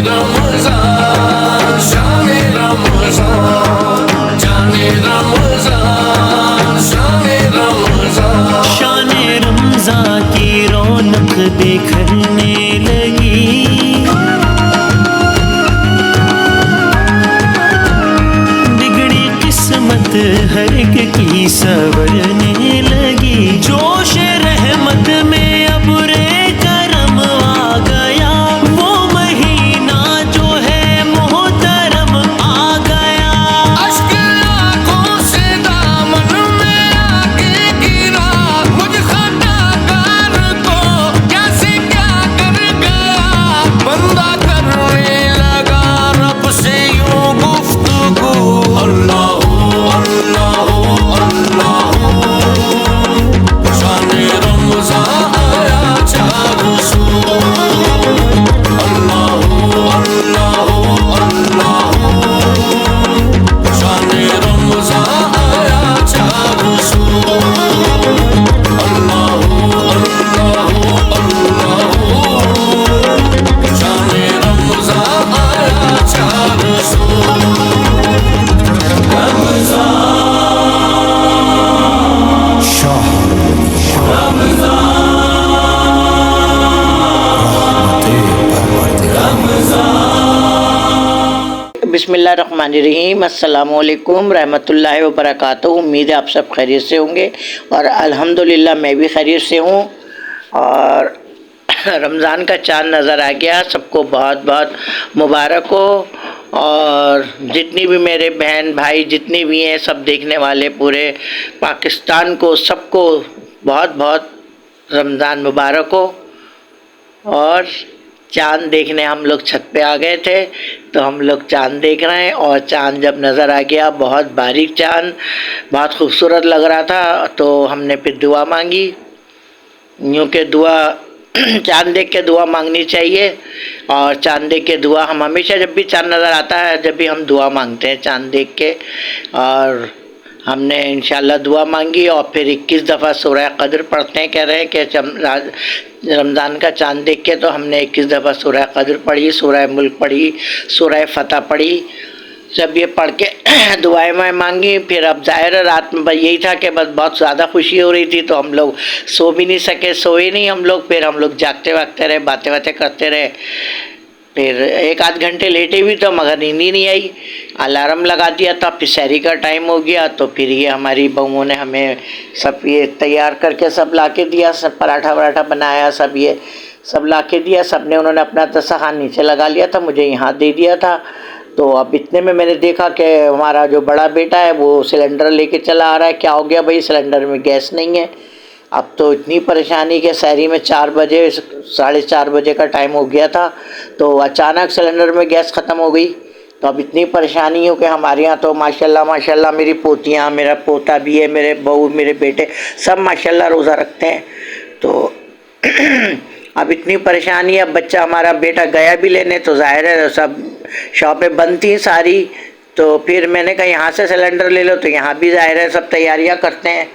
रमजान शाने रमजान जाने रमजान शाने रमजान शाने रमजान की रौनक देखने लगी, बिगड़ी किस्मत हर एक की संवरने लगी। जोश रहमत में अब रे करम आ गया, वो महीना जो है मोहतरम आ गया। अश्क आँखों से दामन में आके गिरा, मुझ खताकार को कैसे क्या कर गया। बंदा करने लगा रब से यूं गुफ्तगू, अल्लाह अल्लाह अल्लाह शाने रमजान आया चारों सू, अल्लाह अल्लाह अल्लाह शाने रमजान आया चारों सू, अल्लाह अल्लाह अल्लाह शाने रमजान आया चारों सू। बिस्मिल्लाहिर्रहमानिर्रहीम, अस्सलामुअलैकुम रहमतुल्लाहि व बरकातुहू। उम्मीद है आप सब खैरियत से होंगे और अल्हम्दुलिल्लाह मैं भी खैरियत से हूँ। और रमज़ान का चाँद नज़र आ गया, सबको बहुत बहुत मुबारक हो। और जितनी भी मेरे बहन भाई जितनी भी हैं सब देखने वाले पूरे पाकिस्तान को सबको बहुत बहुत रमज़ान मुबारक हो। और चाँद देखने हम लोग छत पे आ गए थे, तो हम लोग चाँद देख रहे हैं। और चाँद जब नज़र आ गया, बहुत बारीक चाँद, बहुत खूबसूरत लग रहा था, तो हमने फिर दुआ मांगी। यूँ के दुआ चाँद देख के दुआ मांगनी चाहिए। और चाँद देख के दुआ हम हमेशा जब भी चाँद नज़र आता है जब भी हम दुआ मांगते हैं चाँद देख के। और हमने इंशाल्लाह दुआ मांगी और फिर 21 दफ़ा सूरह क़द्र पढ़ते हैं। कह रहे हैं कि रमज़ान का चाँद देख के तो हमने 21 दफ़ा सूरह क़द्र पढ़ी, सूरह मुल्क पढ़ी, सूरह फतह पढ़ी। जब ये पढ़ के दुआएं मैं मांगी, फिर अब ज़ाहिर है रात में बस यही था कि बस बहुत ज़्यादा खुशी हो रही थी, तो हम लोग सो भी नहीं सके, सोए नहीं हम लोग। फिर हम लोग जागते वागते रहे, बातें बातें करते रहे। फिर एक आध घंटे लेटे भी तो मगर नींद ही नहीं आई। अलार्म लगा दिया था, फिर सहरी का टाइम हो गया, तो फिर ये हमारी बहुओं ने हमें सब ये तैयार करके सब ला के दिया, सब पराठा वराठा बनाया, सब ये सब ला के दिया। सब ने उन्होंने अपना दस्तरखान नीचे लगा लिया था, मुझे यहाँ दे दिया था। तो अब इतने में मैंने देखा कि हमारा जो बड़ा बेटा है वो सिलेंडर लेके चला आ रहा है। क्या हो गया भाई, सिलेंडर में गैस नहीं है। अब तो इतनी परेशानी कि सहरी में 4 बजे 4:30 बजे का टाइम हो गया था, तो अचानक सिलेंडर में गैस ख़त्म हो गई। तो अब इतनी परेशानी हो कि हमारे यहाँ तो माशाल्लाह माशाल्लाह मेरी पोतियाँ, मेरा पोता भी है, मेरे बहू, मेरे बेटे सब माशाल्लाह रोज़ा रखते हैं। तो अब इतनी परेशानी है। अब बच्चा हमारा बेटा गया भी लेने, तो ज़ाहिर है सब शॉपें बंद थी सारी। तो फिर मैंने कहा यहाँ से सिलेंडर ले लो, तो यहाँ भी ज़ाहिर है सब तैयारियाँ करते हैं।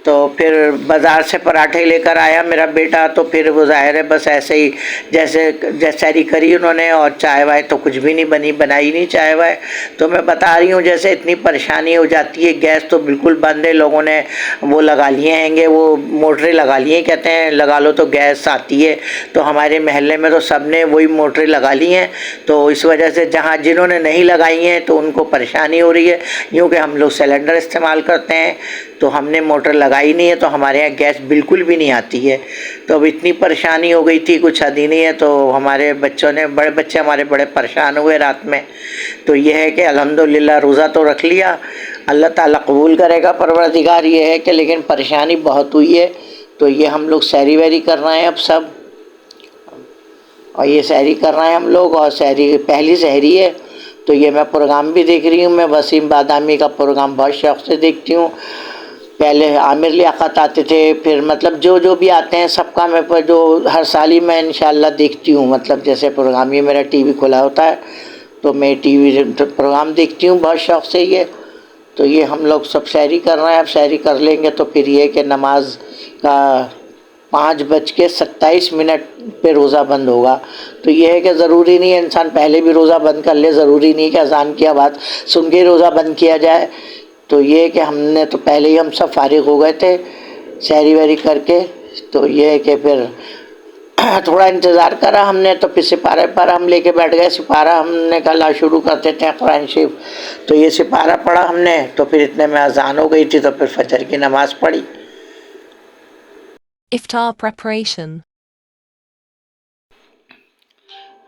तो फिर बाज़ार से पराठे लेकर आया मेरा बेटा, तो फिर वो ज़ाहिर है बस ऐसे ही जैसे सैरी करी उन्होंने। और चाय वाय तो कुछ भी नहीं बनी, बनाई नहीं चाय वाय। तो मैं बता रही हूँ जैसे इतनी परेशानी हो जाती है। गैस तो बिल्कुल बंद है, लोगों ने वो लगा लिए हैंगे, वो मोटरें लगा लिए, कहते हैं लगा लो तो गैस आती है। तो हमारे महल्ले में तो सब ने वही मोटरें लगा ली हैं। तो इस वजह से जहाँ जिन्होंने नहीं लगाई हैं तो उनको परेशानी हो रही है। यूँ कि हम लोग सिलेंडर इस्तेमाल करते हैं, तो हमने मोटर लगाई नहीं है, तो हमारे यहाँ गैस बिल्कुल भी नहीं आती है। तो अब इतनी परेशानी हो गई थी, कुछ हद ही नहीं है। तो हमारे बच्चों ने, बड़े बच्चे हमारे बड़े परेशान हुए रात में। तो ये है कि अल्हम्दुलिल्लाह रोज़ा तो रख लिया, अल्लाह ताला कबूल करेगा परवरदिगार। ये है कि लेकिन परेशानी बहुत हुई है। तो ये हम लोग सहरी वहरी कर रहे हैं अब सब, और ये सहरी कर रहे हैं हम लोग। और सहरी पहली सहरी है, तो ये मैं प्रोग्राम भी देख रही हूँ। मैं वसीम बादामी का प्रोग्राम बहुत शौक़ से देखती हूँ। पहले आमिर लियाकत आते थे, फिर मतलब जो भी आते हैं सबका मैं पर जो हर साल ही मैं इंशाल्लाह देखती हूँ। मतलब जैसे प्रोग्राम, ये मेरा टीवी खुला होता है तो मैं टीवी प्रोग्राम देखती हूँ बहुत शौक़ से ये। तो ये हम लोग सब सहरी कर रहे हैं, अब सहरी कर लेंगे तो फिर ये कि नमाज का 5:27 पे रोज़ा बंद होगा। तो ये है कि ज़रूरी नहीं है इंसान पहले भी रोज़ा बंद कर ले, ज़रूरी नहीं है कि अज़ान की आवाज़ सुन के ही रोज़ा बंद किया जाए। तो ये है कि हमने तो पहले ही हम सब फारिग हो गए थे सहरी वहरी करके। तो ये है कि फिर थोड़ा इंतज़ार करा हमने, तो फिर सिपारा पर हम लेके बैठ गए। सिपारा हमने कहा ला शुरू कर देते हैं कुरान शरीफ। तो ये सिपारा पढ़ा हमने, तो फिर इतने में अज़ान हो गई थी, तो फिर फजर की नमाज़ पढ़ी। Iftar preparation.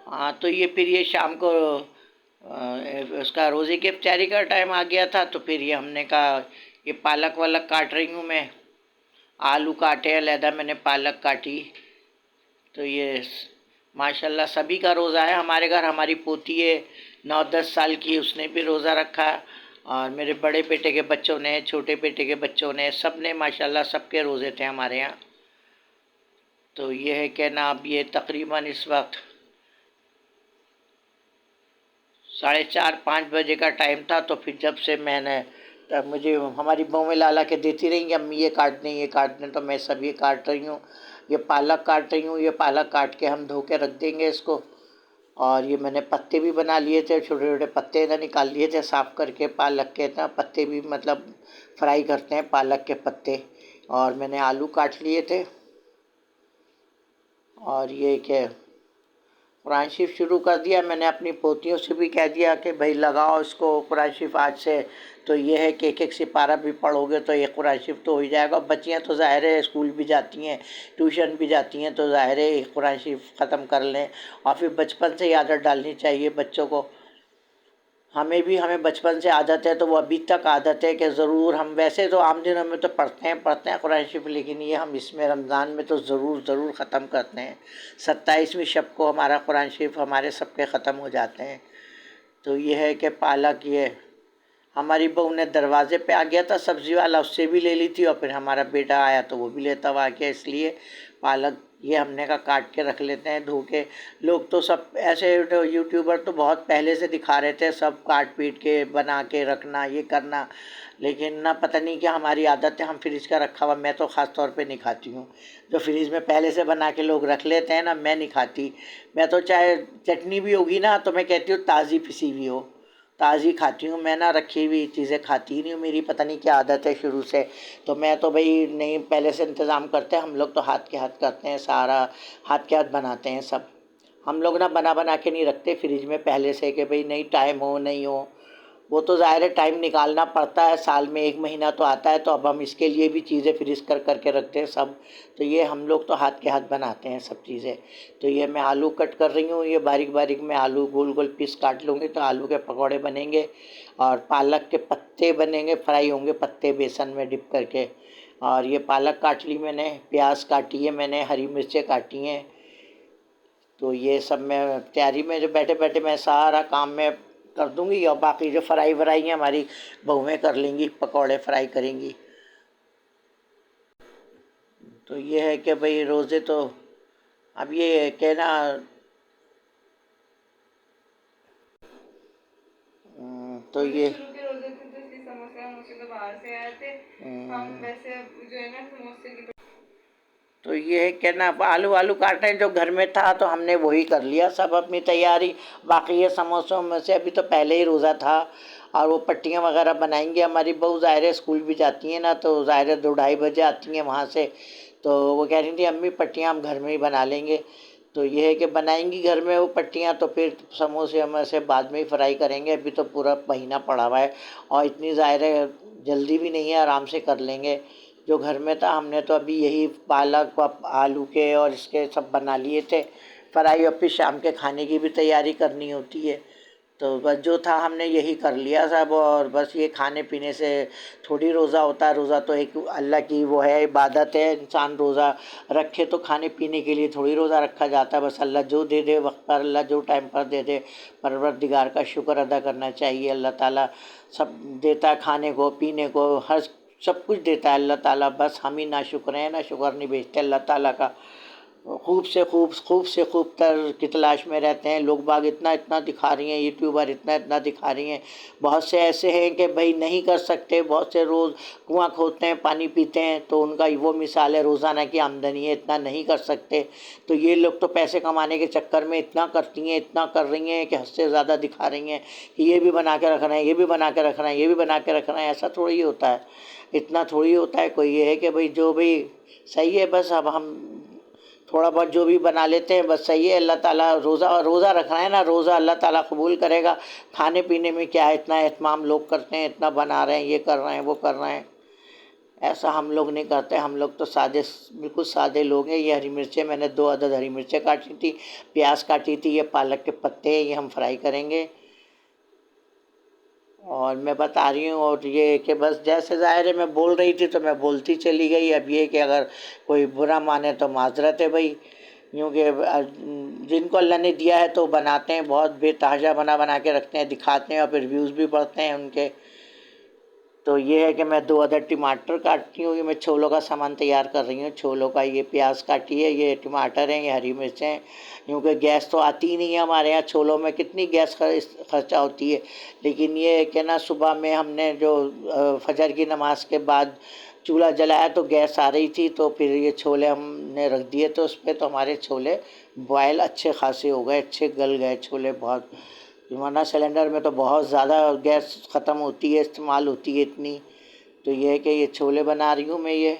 हाँ, तो ये फिर ये शाम को उसका रोज़े की इफ्तारी का टाइम आ गया था। तो फिर ये हमने कहा ये पालक वालक काट रही हूँ मैं, आलू काटे अलहदा मैंने, पालक काटी। तो ये माशाल्लाह सभी का रोज़ा है हमारे घर। हमारी पोती है 9-10 साल की, उसने भी रोज़ा रखा है, और मेरे बड़े बेटे के बच्चों ने, छोटे बेटे के बच्चों ने, सब ने माशाल्लाह सबके रोज़े थे हमारे यहाँ। तो ये है कि ना अब ये तकरीबन इस वक्त 4:30-5 बजे का टाइम था। तो फिर जब से मैंने, तब मुझे हमारी बहू लाला के देती रही कि अम्मी ये काट दें ये काट दें, तो मैं सब ये काट रही हूँ। ये पालक काट रही हूँ, ये पालक काट के हम धो के रख देंगे इसको। और ये मैंने पत्ते भी बना लिए थे, छोटे छोटे पत्ते ना निकाल लिए थे साफ़ करके, पालक के ना पत्ते भी मतलब फ्राई करते हैं पालक के पत्ते। और मैंने आलू काट लिए थे। और ये कि कुरान शरीफ शुरू कर दिया। मैंने अपनी पोतियों से भी कह दिया कि भाई लगाओ इसको कुरान शरीफ आज से। तो ये है कि एक एक सिपारा भी पढ़ोगे तो ये कुरान शरीफ तो हो ही जाएगा। बच्चियाँ तो ज़ाहिर है स्कूल भी जाती हैं, ट्यूशन भी जाती हैं, तो ज़ाहिर है कुरान शरीफ ख़त्म कर लें। और फिर बचपन से ही आदत डालनी चाहिए बच्चों को। हमें बचपन से आदत है, तो वो अभी तक आदत है कि ज़रूर हम, वैसे तो आम दिनों में तो पढ़ते हैं कुरान शरीफ, लेकिन ये हम इसमें रमज़ान में तो ज़रूर ख़त्म करते हैं। 27वीं शब को हमारा कुरान शरीफ हमारे सबके ख़त्म हो जाते हैं। तो ये है कि पालक, ये हमारी बहू ने दरवाजे पे आ गया था सब्ज़ी वाला, उससे भी ले ली थी, और फिर हमारा बेटा आया तो वो भी लेता हुआ आ गया। इसलिए पालक ये हमने का काट के रख लेते हैं धो के। लोग तो सब ऐसे यूट्यूबर तो बहुत पहले से दिखा रहे थे सब काट पीट के बना के रखना, ये करना, लेकिन ना पता नहीं क्या हमारी आदत है, हम फ्रिज का रखा हुआ, मैं तो ख़ास तौर पे नहीं खाती हूँ। जो फ्रिज में पहले से बना के लोग रख लेते हैं ना, मैं नहीं खाती। मैं तो चाहे चटनी भी होगी ना, तो मैं कहती हूँ ताज़ी पिसी हुई हो, ताज़ी खाती हूँ मैं, ना रखी हुई चीज़ें खाती ही नहीं हूँ। मेरी पता नहीं क्या आदत है शुरू से। तो मैं तो भाई नहीं, पहले से इंतज़ाम करते हैं हम लोग, तो हाथ के हाथ करते हैं सारा, हाथ के हाथ बनाते हैं सब। हम लोग ना बना बना के नहीं रखते फ्रिज में पहले से कि भाई नहीं टाइम हो नहीं हो। वो तो ज़ाहिर है टाइम निकालना पड़ता है, साल में 1 महीना तो आता है, तो अब हम इसके लिए भी चीज़ें फ्रीज कर के रखते हैं सब। तो ये हम लोग तो हाथ के हाथ बनाते हैं सब चीज़ें। तो ये मैं आलू कट कर रही हूँ, ये बारीक बारीक मैं आलू गोल गोल पीस काट लूँगी तो आलू के पकौड़े बनेंगे। और पालक के पत्ते बनेंगे, फ्राई होंगे पत्ते बेसन में डिप करके। और ये पालक काट ली मैंने, प्याज काटी है मैंने, हरी मिर्चें काटी हैं। तो ये सब मैं तैयारी में जो बैठे बैठे मैं सारा काम में कर दूंगी, और बाकी जो फ्राई व्राई हैं हमारी बहुएं कर लेंगी, पकौड़े फ्राई करेंगी। तो ये है कि भाई रोज़े तो अब ये है कि ना तो ये शुरू के रोजे थे तो इसलिए समोसे वमोसे तो बाहर से आए थे। हम वैसे जो है ना समोसे की तो ये है कि ना आलू आलू काट रहे हैं, जो घर में था तो हमने वही कर लिया सब अपनी तैयारी। बाकी ये समोसों में से अभी तो पहले ही रोज़ा था, और वो पट्टियाँ वगैरह बनाएंगे। हमारी बहू ज़ाहिर है स्कूल भी जाती हैं ना, तो ज़ाहिर है 2-2:30 बजे आती हैं वहाँ से। तो वो कह रही थी अम्मी पट्टियाँ हम घर में ही बना लेंगे। तो ये है कि बनाएंगी घर में वो पट्टियाँ, तो फिर समोसे हमें से बाद में ही फ्राई करेंगे। अभी तो पूरा महीना पड़ा हुआ है, और इतनी ज़ाहिर है जल्दी भी नहीं है, आराम से कर लेंगे। जो घर में था हमने तो अभी यही पालक आलू के और इसके सब बना लिए थे फ्राई, और फिर शाम के खाने की भी तैयारी करनी होती है। तो बस जो था हमने यही कर लिया सब। और बस ये खाने पीने से थोड़ी रोज़ा होता है। रोज़ा तो एक अल्लाह की वो है, इबादत है। इंसान रोज़ा रखे तो खाने पीने के लिए थोड़ी रोज़ा रखा जाता है। बस अल्लाह जो दे दे वक्त पर, अल्लाह जो टाइम पर दे दे, परवरदिगार का शुक्र अदा करना चाहिए। अल्लाह ताला सब देता है, खाने को पीने को हर सब कुछ देता है अल्लाह ताला, बस हम ही नाशुक्र हैं, ना शुक्र नहीं भेजते अल्लाह ताला का। खूब से खूब तर की तलाश में रहते हैं। लोग बाग इतना इतना दिखा रही हैं, यूट्यूबर इतना इतना दिखा रही हैं। बहुत से ऐसे हैं कि भाई नहीं कर सकते, बहुत से रोज़ कुआं खोदते हैं, पानी पीते हैं, तो उनका वो मिसाल है, रोज़ाना की आमदनी है, इतना नहीं कर सकते। तो ये लोग तो पैसे कमाने के चक्कर में इतना करती हैं, इतना कर रही हैं कि हद से ज़्यादा दिखा रही हैं कि ये भी बना के रख रहे हैं, ये भी बना के रख रहे हैं, ये भी बना के रख रहे हैं। ऐसा थोड़ी ही होता है, इतना थोड़ी होता है। कोई ये है कि भाई जो भी सही है, बस अब हम थोड़ा बहुत जो भी बना लेते हैं बस सही है। अल्लाह ताला रोज़ा रखना है ना, रोज़ा अल्लाह ताला कबूल करेगा। खाने पीने में क्या है, इतना एहतमाम लोग करते हैं, इतना बना रहे हैं, ये कर रहे हैं, वो कर रहे हैं। ऐसा हम लोग नहीं करते। हम लोग तो सादे, बिल्कुल सादे लोग हैं। ये हरी मिर्चें मैंने 2 अदद हरी मिर्चें काटी थी, प्याज काटी थी, ये पालक के पत्ते, ये हम फ्राई करेंगे। और मैं बता रही हूँ, और ये कि बस जैसे ज़ाहिर है मैं बोल रही थी तो मैं बोलती चली गई। अब ये कि अगर कोई बुरा माने तो माजरत है भाई, क्योंकि जिनको अल्लाह ने दिया है तो बनाते हैं, बहुत बेतहाशा बना बना के रखते हैं, दिखाते हैं और फिर व्यूज़ भी बढ़ते हैं उनके। तो ये है कि मैं 2 अदद टमाटर काटती हूँ। ये मैं छोलों का सामान तैयार कर रही हूँ। छोलों का ये प्याज काटी है, ये टमाटर हैं, ये हरी मिर्चें हैं। क्योंकि गैस तो आती ही नहीं है हमारे यहाँ। छोलों में कितनी गैस खर्चा होती है। लेकिन ये है कि ना, सुबह में हमने जो फजर की नमाज के बाद चूल्हा जलाया तो गैस आ रही थी, तो फिर ये छोले हमने रख दिए तो उस पर, तो हमारे छोले बॉयल अच्छे खासे हो गए, अच्छे गल गए छोले बहुत। वरना सिलेंडर में तो बहुत ज़्यादा गैस ख़त्म होती है, इस्तेमाल होती है इतनी। तो ये है कि ये छोले बना रही हूँ मैं, ये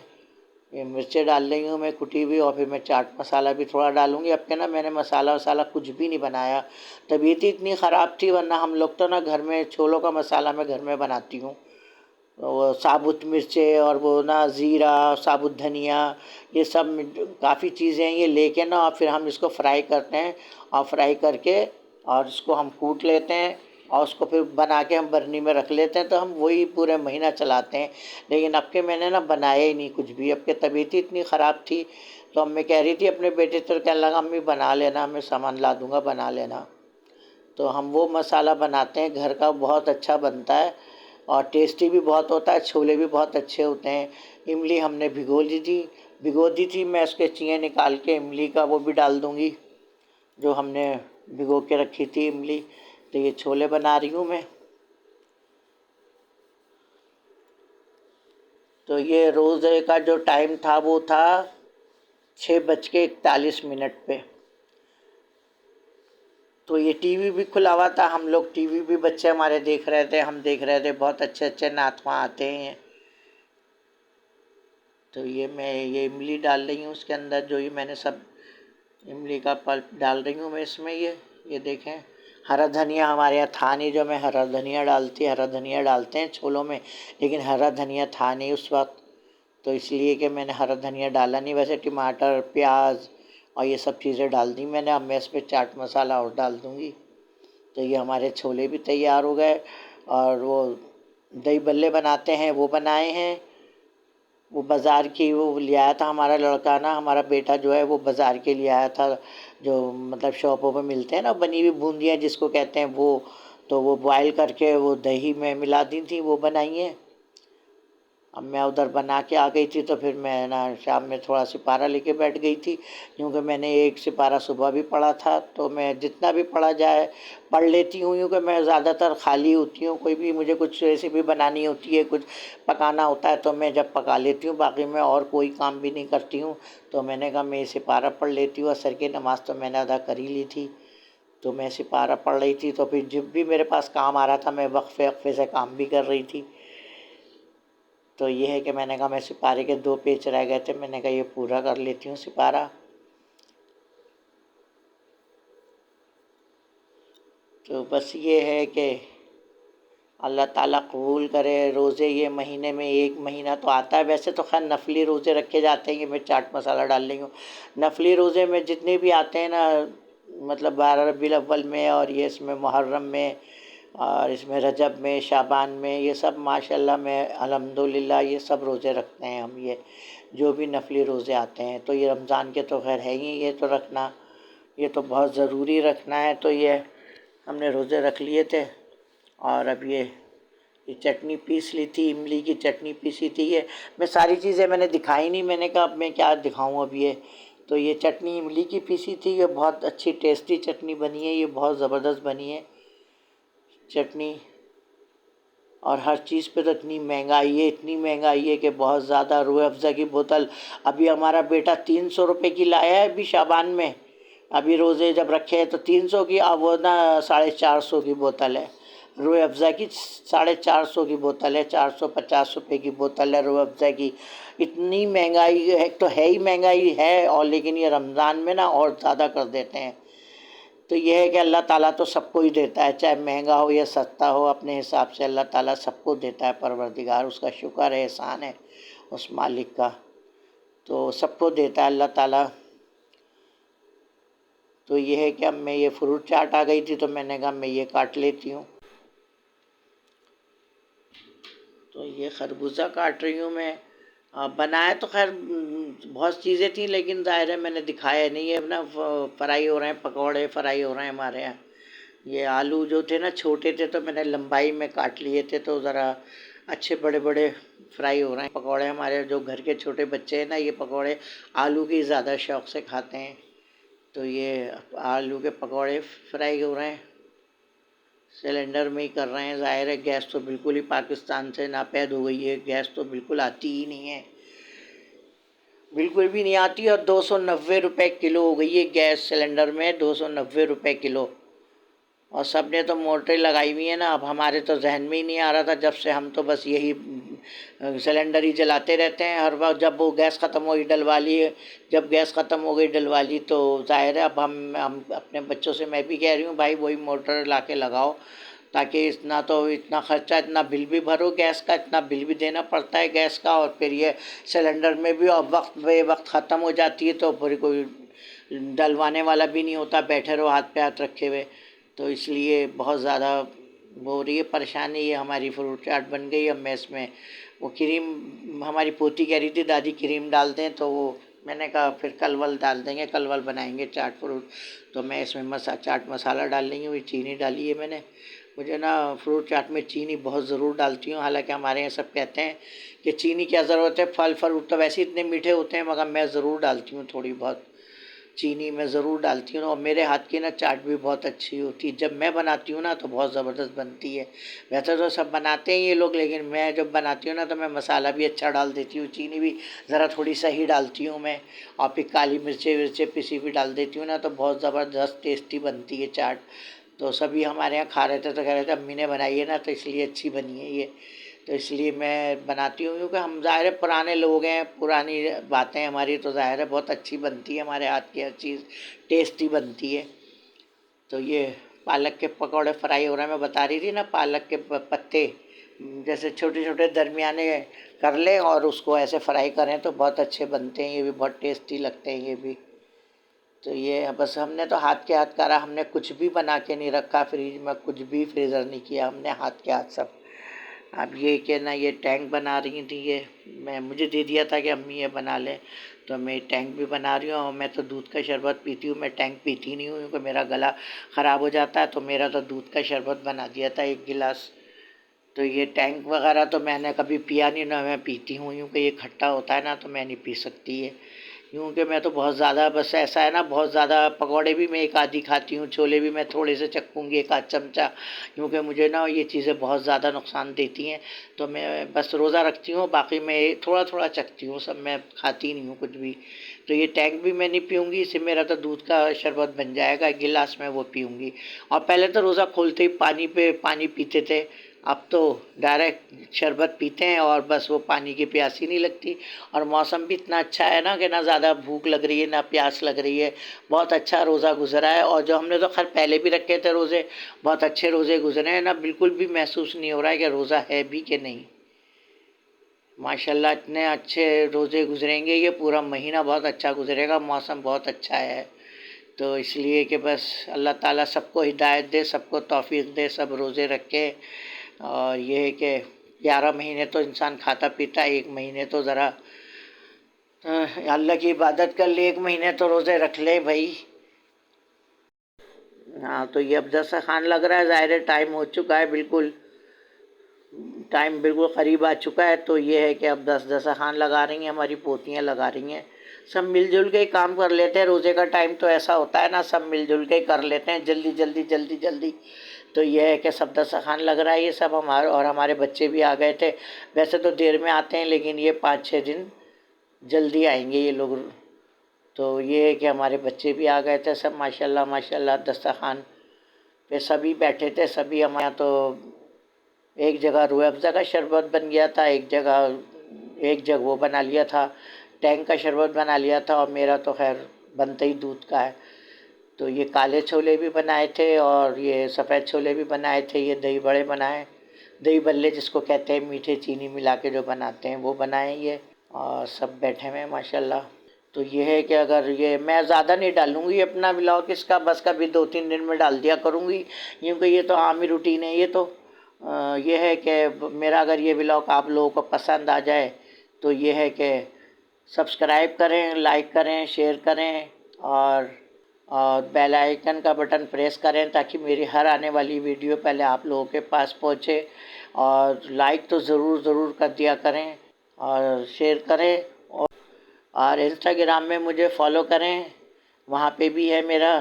मिर्चें डाल रही हूँ मैं कुटी हुई, और फिर मैं चाट मसाला भी थोड़ा डालूँगी। अब के ना मैंने मसाला वसाला कुछ भी नहीं बनाया, तबीयत ही इतनी ख़राब थी। वरना हम लोग तो ना घर में छोलों का मसाला मैं घर में बनाती हूँ। वो साबुत मिर्चें और वो ना ज़ीरा, साबुत धनिया, ये सब काफ़ी चीज़ें हैं, ये लेके ना और फिर हम इसको फ्राई करते हैं। और फ्राई करके और इसको हम कूट लेते हैं और उसको फिर बना के हम बर्नी में रख लेते हैं, तो हम वही पूरे महीना चलाते हैं। लेकिन अब के मैंने ना बनाया ही नहीं कुछ भी। अब के तबीयत ही इतनी ख़राब थी, तो अब मैं कह रही थी अपने बेटे से, कहने लगा अम्मी बना लेना, मैं सामान ला दूँगा, बना लेना। तो हम वो मसाला बनाते हैं घर का, बहुत अच्छा बनता है और टेस्टी भी बहुत होता है। छोले भी बहुत अच्छे होते हैं। इमली हमने भिगो दी थी। मैं उसके चियें निकाल के इमली का वो भी डाल दूँगी, जो हमने भिगो के रखी थी इमली। तो ये छोले बना रही हूँ मैं। तो ये रोज़े का जो टाइम था वो था 6:41 पे। तो ये टीवी भी खुला हुआ था, हम लोग टीवी भी, बच्चे हमारे देख रहे थे, हम देख रहे थे। बहुत अच्छे अच्छे नातवा आते हैं। तो ये मैं ये इमली डाल रही हूँ उसके अंदर, जो ये मैंने सब इमली का पल्प डाल रही हूँ मैं इसमें। ये देखें, हरा धनिया हमारे यहाँ था नहीं, जो मैं हरा धनिया डालते हैं छोलों में, लेकिन हरा धनिया था नहीं उस वक्त, तो इसलिए कि मैंने हरा धनिया डाला नहीं। वैसे टमाटर, प्याज और ये सब चीज़ें डाल दी मैंने। अब मैं इस पर चाट मसाला और डाल दूँगी। तो ये हमारे छोले भी तैयार हो गए। और वो दही बल्ले बनाते हैं, वो बनाए हैं। वो बाज़ार की वो ले आया था हमारा लड़का ना, हमारा बेटा जो है वो बाज़ार के लिए आया था, जो मतलब शॉपों पे मिलते हैं ना बनी हुई बूंदियाँ जिसको कहते हैं वो। तो वो बॉयल करके वो दही में मिला दी थी, वो बनाई है। अब मैं उधर बना के आ गई थी, तो फिर मैं ना शाम में थोड़ा सिपारा लेके बैठ गई थी, क्योंकि मैंने एक सिपारा सुबह भी पढ़ा था। तो मैं जितना भी पढ़ा जाए पढ़ लेती हूँ, क्योंकि मैं ज़्यादातर खाली होती हूँ। कोई भी मुझे कुछ रेसिपी बनानी होती है, कुछ पकाना होता है, तो मैं जब पका लेती हूँ, बाकी मैं और कोई काम भी नहीं करती हूँ। तो मैंने कहा मैं सिपारा पढ़ लेती हूँ। असर की नमाज़ तो मैंने अदा कर ही ली थी, तो मैं सिपारा पढ़ रही थी। तो फिर जब भी मेरे पास काम आ रहा था, मैं वक्फे वक्फे से काम भी कर रही थी। तो ये है कि मैंने कहा मैं सिपारे के 2 पेज रह गए थे, मैंने कहा ये पूरा कर लेती हूँ सिपारा। तो बस ये है कि अल्लाह ताला कबूल करे। रोज़े ये महीने में 1 महीना तो आता है। वैसे तो खैर नफली रोज़े रखे जाते हैं, ये मैं चाट मसाला डाल रही हूँ। नफली रोज़े में जितने भी आते हैं ना, मतलब 12 रबीउल अव्वल में, और ये इसमें मुहर्रम में, और इसमें रजब में, शाबान में, ये सब माशाल्लाह में अल्हम्दुलिल्लाह ये सब रोज़े रखते हैं हम। ये जो भी नफली रोज़े आते हैं, तो ये रमज़ान के तो खैर है ही, ये तो रखना, ये तो बहुत ज़रूरी रखना है। तो ये हमने रोज़े रख लिए थे। और अब ये चटनी पीस ली थी, इमली की चटनी पीसी थी। ये मैं सारी चीज़ें मैंने दिखाई नहीं, मैंने कहा अब मैं क्या दिखाऊं। अब ये तो ये चटनी इमली की पीसी थी, ये बहुत अच्छी टेस्टी चटनी बनी है, ये बहुत ज़बरदस्त बनी है चटनी। और हर चीज़ पे तो इतनी महंगाई है कि बहुत ज़्यादा। रूह अफ़ज़ा की बोतल अभी हमारा बेटा 300 रुपये की लाया है अभी शाबान में, अभी रोज़े जब रखे हैं तो 300 की, अब वो ना 450 की बोतल है रूह अफ़ज़ा की, 450 की बोतल है, 450 रुपये की बोतल है रूह अफ़ज़ा की। इतनी महंगाई है, तो है ही महंगाई है, और लेकिन ये रमज़ान में ना और ज़्यादा कर देते हैं। तो ये है कि अल्लाह ताला तो सबको ही देता है, चाहे महंगा हो या सस्ता हो, अपने हिसाब से अल्लाह ताला सबको देता है। परवरदिगार, उसका शुक्र है, एहसान है उस मालिक का, तो सबको देता है अल्लाह ताला। तो ये है कि अब मैं ये फ्रूट चाट आ गई थी तो मैंने कहा मैं ये काट लेती हूँ। तो ये खरबूजा काट रही हूँ मैं। बनाया तो खैर बहुत चीज़ें थी, लेकिन ज़ाहिर है मैंने दिखाया नहीं है ना। फ्राई हो रहे हैं, पकौड़े फ्राई हो रहे हैं हमारे यहाँ। ये आलू जो थे ना छोटे थे, तो मैंने लंबाई में काट लिए थे, तो ज़रा अच्छे बड़े बड़े फ्राई हो रहे हैं पकौड़े। हमारे जो घर के छोटे बच्चे हैं ना, ये पकौड़े आलू की ज़्यादा शौक़ से खाते हैं, तो ये आलू के पकौड़े फ्राई हो रहे हैं, सिलेंडर में ही कर रहे हैं। ज़ाहिर है गैस तो बिल्कुल ही पाकिस्तान से नापैद हो गई है, गैस तो बिल्कुल आती ही नहीं है, बिल्कुल भी नहीं आती। और 290 रुपये किलो हो गई है गैस सिलेंडर में, 290 रुपये किलो। और सब ने तो मोटरें लगाई हुई हैं ना, अब हमारे तो जहन में ही नहीं आ रहा था, जब से हम तो बस यही सिलेंडर ही जलाते रहते हैं हर वक्त। जब वो गैस ख़त्म हो गई डलवा ली, जब गैस ख़त्म हो गई डलवा ली, तो ज़ाहिर है अब हम अपने बच्चों से मैं भी कह रही हूँ भाई वही मोटर ला के लगाओ, ताकि इतना खर्चा, इतना बिल भी भरो गैस का, इतना बिल भी देना पड़ता है गैस का, और फिर ये सिलेंडर में भी अब वक्त बे वक्त ख़त्म हो जाती है, तो फिर कोई डलवाने वाला भी नहीं होता, बैठे रहो हाथ पे हाथ रखे हुए। तो इसलिए बहुत ज़्यादा वो हो रही है परेशानी। ये हमारी फ्रूट चाट बन गई। अब मैं इसमें वो क्रीम, हमारी पोती कह रही थी दादी क्रीम डाल दें, तो वो मैंने कहा फिर कल डाल देंगे, कल बनाएंगे चाट फ्रूट। तो मैं इसमें चाट मसाला डाल लेंगे, वही चीनी डाली है मैंने। मुझे ना फ्रूट चाट में चीनी बहुत ज़रूर डालती हूँ, हालांकि हमारे यहाँ सब कहते हैं कि चीनी क्या ज़रूरत है, फल फ्रूट तो वैसे इतने मीठे होते हैं, मगर मैं ज़रूर डालती हूँ थोड़ी बहुत चीनी, मैं ज़रूर डालती हूँ। और मेरे हाथ की ना चाट भी बहुत अच्छी होती है, जब मैं बनाती हूँ ना तो बहुत ज़बरदस्त बनती है। वैसे तो सब बनाते हैं ये लोग, लेकिन मैं जब बनाती हूँ ना तो मैं मसाला भी अच्छा डाल देती हूँ, चीनी भी ज़रा थोड़ी सही डालती हूँ मैं, और फिर काली मिर्चें पिसी भी डाल देती हूँ ना, तो बहुत ज़बरदस्त टेस्टी बनती है चाट। तो सभी हमारे यहाँ खा रहे थे तो कह रहे थे अम्मी ने बनाई है ना, तो इसलिए अच्छी बनी है ये, तो इसलिए मैं बनाती हूँ। क्योंकि हम ज़ाहिर है पुराने लोग हैं, पुरानी बातें हमारी, तो ज़ाहिर है बहुत अच्छी बनती है, हमारे हाथ की हर चीज़ टेस्टी बनती है। तो ये पालक के पकौड़े फ्राई हो रहे हैं, मैं बता रही थी ना, पालक के पत्ते जैसे छोटे छोटे दरमियाने कर लें और उसको ऐसे फ्राई करें तो बहुत अच्छे बनते हैं, ये भी बहुत टेस्टी लगते हैं ये भी। तो ये बस हमने तो हाथ के हाथ करा, हमने कुछ भी बना के नहीं रखा फ्रिज में, कुछ भी फ्रीज़र नहीं किया हमने, हाथ के हाथ सब। अब ये कि ना ये टैंक बना रही थी, ये मुझे दे दिया था कि अम्मी ये बना लें, तो मैं टैंक भी बना रही हूँ। और मैं तो दूध का शरबत पीती हूँ, मैं टैंक पीती नहीं हूँ क्योंकि मेरा गला ख़राब हो जाता है, तो मेरा तो दूध का शरबत बना दिया था 1 गिलास। तो ये टैंक वगैरह तो मैंने कभी पिया नहीं, ना मैं पीती हूँ, क्योंकि ये खट्टा होता है ना, तो मैं नहीं पी सकती है। क्योंकि मैं तो बहुत ज़्यादा, बस ऐसा है ना, बहुत ज़्यादा पकौड़े भी मैं एक आधी खाती हूँ, छोले भी मैं थोड़े से चखूँगी 1 आध चमचा, क्योंकि मुझे ना ये चीज़ें बहुत ज़्यादा नुकसान देती हैं। तो मैं बस रोज़ा रखती हूँ, बाकी मैं थोड़ा थोड़ा चखती हूँ, सब मैं खाती नहीं हूँ कुछ भी। तो ये टैंक भी मैं नहीं पीऊँगी, इससे मेरा तो दूध का शरबत बन जाएगा 1 गिलास में, वो पीऊँगी। और पहले तो रोज़ा खोलते ही पानी पीते थे, अब तो डायरेक्ट शरबत पीते हैं, और बस वो पानी की प्यास ही नहीं लगती। और मौसम भी इतना अच्छा है ना कि ना ज़्यादा भूख लग रही है ना प्यास लग रही है, बहुत अच्छा रोज़ा गुजरा है। और जो हमने तो खैर पहले भी रखे थे रोज़े, बहुत अच्छे रोज़े गुजरे हैं ना, बिल्कुल भी महसूस नहीं हो रहा है कि रोज़ा है भी कि नहीं। माशाल्लाह इतने अच्छे रोज़े गुजरेंगे, ये पूरा महीना बहुत अच्छा गुजरेगा, मौसम बहुत अच्छा है। तो इसलिए कि बस अल्लाह ताला सबको हिदायत दे, सबको तौफीक दे, सब रोज़े रखे। और ये है कि 11 महीने तो इंसान खाता पीता है, 1 महीने तो ज़रा अल्लाह की इबादत कर ले, 1 महीने तो रोज़े रख ले भाई। हाँ, तो ये अब दस्तरखान लग रहा है, ज़ाहिर है टाइम हो चुका है, बिल्कुल टाइम बिल्कुल क़रीब आ चुका है। तो ये है कि अब दस्तरखान लगा रही हैं, हमारी पोतियाँ लगा रही हैं, सब मिलजुल के ही काम कर लेते हैं। रोज़े का टाइम तो ऐसा होता है ना, सब मिलजुल के ही कर लेते हैं जल्दी जल्दी जल्दी जल्दी। तो ये है कि सब दस्तरखान लग रहा है, ये सब हमारे और हमारे बच्चे भी आ गए थे। वैसे तो देर में आते हैं लेकिन ये 5-6 दिन जल्दी आएंगे ये लोग। तो ये है कि हमारे बच्चे भी आ गए थे सब, माशाल्लाह माशाल्लाह। दस्तरखान पे सभी बैठे थे, सभी हमारे यहाँ तो एक जगह रूह अफ़ज़ा का शरबत बन गया था, एक जग वो बना लिया था, टैंक का शरबत बना लिया था, और मेरा तो खैर बनता ही दूध का है। तो ये काले छोले भी बनाए थे और ये सफ़ेद छोले भी बनाए थे, ये दही बड़े बनाए, दही बल्ले जिसको कहते हैं, मीठे चीनी मिला के जो बनाते हैं वो बनाए ये। और सब बैठे हुए हैं माशाल्लाह। तो ये है कि अगर ये मैं ज़्यादा नहीं डालूँगी अपना व्लॉग इसका, बस कभी 2-3 दिन में डाल दिया करूँगी, क्योंकि ये तो आम ही रूटीन है। ये तो ये है कि मेरा अगर ये व्लॉग आप लोगों को पसंद आ जाए तो ये है कि सब्सक्राइब करें, लाइक करें, शेयर करें, और बेल आइकन का बटन प्रेस करें ताकि मेरी हर आने वाली वीडियो पहले आप लोगों के पास पहुँचे। और लाइक तो ज़रूर कर दिया करें और शेयर करें, और इंस्टाग्राम में मुझे फॉलो करें, वहाँ पे भी है मेरा।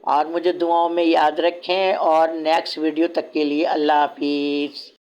और मुझे दुआओं में याद रखें, और नेक्स्ट वीडियो तक के लिए अल्लाह हाफिज़।